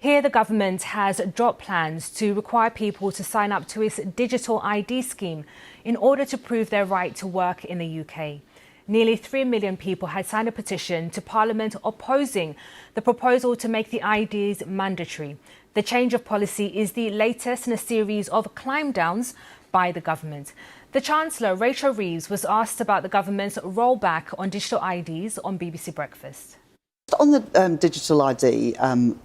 Here, the government has dropped plans to require people to sign up to its digital ID scheme in order to prove their right to work in the UK. Nearly 3 million people had signed a petition to Parliament opposing the proposal to make the IDs mandatory. The change of policy is the latest in a series of climb-downs by the government. The Chancellor, Rachel Reeves, was asked about the government's rollback on digital IDs on BBC Breakfast. On the digital ID,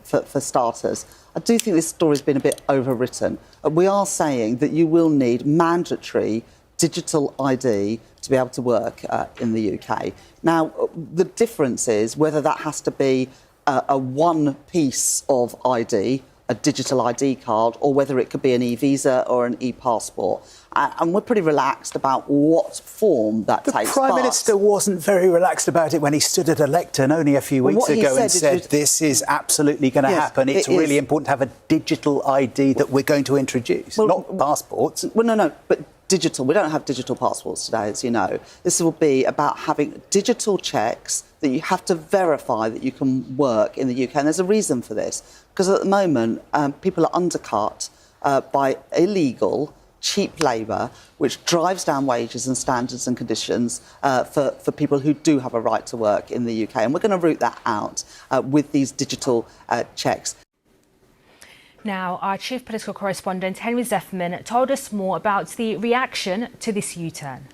for starters, I do think this story has been a bit overwritten. We are saying that you will need mandatory digital ID to be able to work in the UK. Now, the difference is whether that has to be a one piece of ID, a digital ID card, or whether it could be an e-visa or an e-passport. And we're pretty relaxed about what form that takes. The Prime Minister wasn't very relaxed about it when he stood at a lectern only a few weeks ago and said this is absolutely going to happen. It's really important to have a digital ID that we're going to introduce, not passports. Well, no, but digital. We don't have digital passports today, as you know. This will be about having digital checks that you have to verify that you can work in the UK. And there's a reason for this, because at the moment, people are undercut by illegal, cheap labour, which drives down wages and standards and conditions for people who do have a right to work in the UK. And we're going to root that out with these digital checks. Now, our chief political correspondent, Henry Zeffman, told us more about the reaction to this U-turn.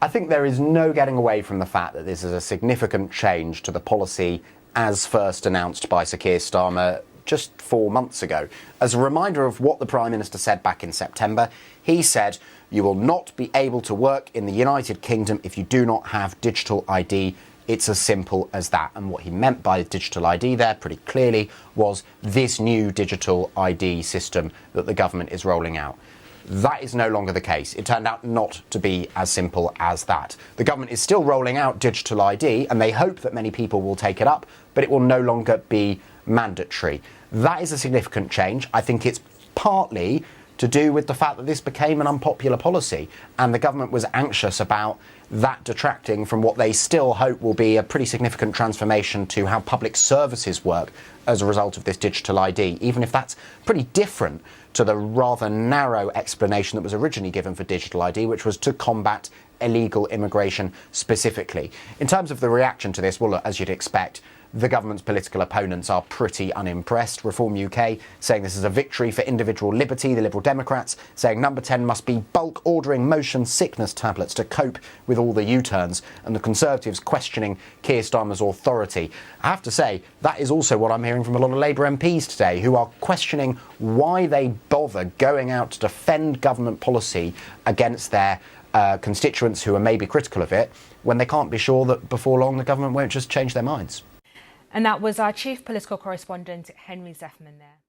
I think there is no getting away from the fact that this is a significant change to the policy as first announced by Sir Keir Starmer just 4 months ago. As a reminder of what the Prime Minister said back in September, he said, you will not be able to work in the United Kingdom if you do not have digital ID. It's as simple as that. And what he meant by digital ID there pretty clearly was this new digital ID system that the government is rolling out. That is no longer the case. It turned out not to be as simple as that. The government is still rolling out digital ID and they hope that many people will take it up, but it will no longer be mandatory. That is a significant change. I think it's partly to do with the fact that this became an unpopular policy and the government was anxious about that detracting from what they still hope will be a pretty significant transformation to how public services work as a result of this digital ID, even if that's pretty different to the rather narrow explanation that was originally given for digital ID, which was to combat illegal immigration specifically. In terms of the reaction to this, well, look, as you'd expect, the government's political opponents are pretty unimpressed. Reform UK saying this is a victory for individual liberty. The Liberal Democrats saying Number 10 must be bulk ordering motion sickness tablets to cope with all the U-turns. And the Conservatives questioning Keir Starmer's authority. I have to say, that is also what I'm hearing from a lot of Labour MPs today, who are questioning why they bother going out to defend government policy against their constituents who are maybe critical of it, when they can't be sure that before long the government won't just change their minds. And that was our chief political correspondent, Henry Zeffman there.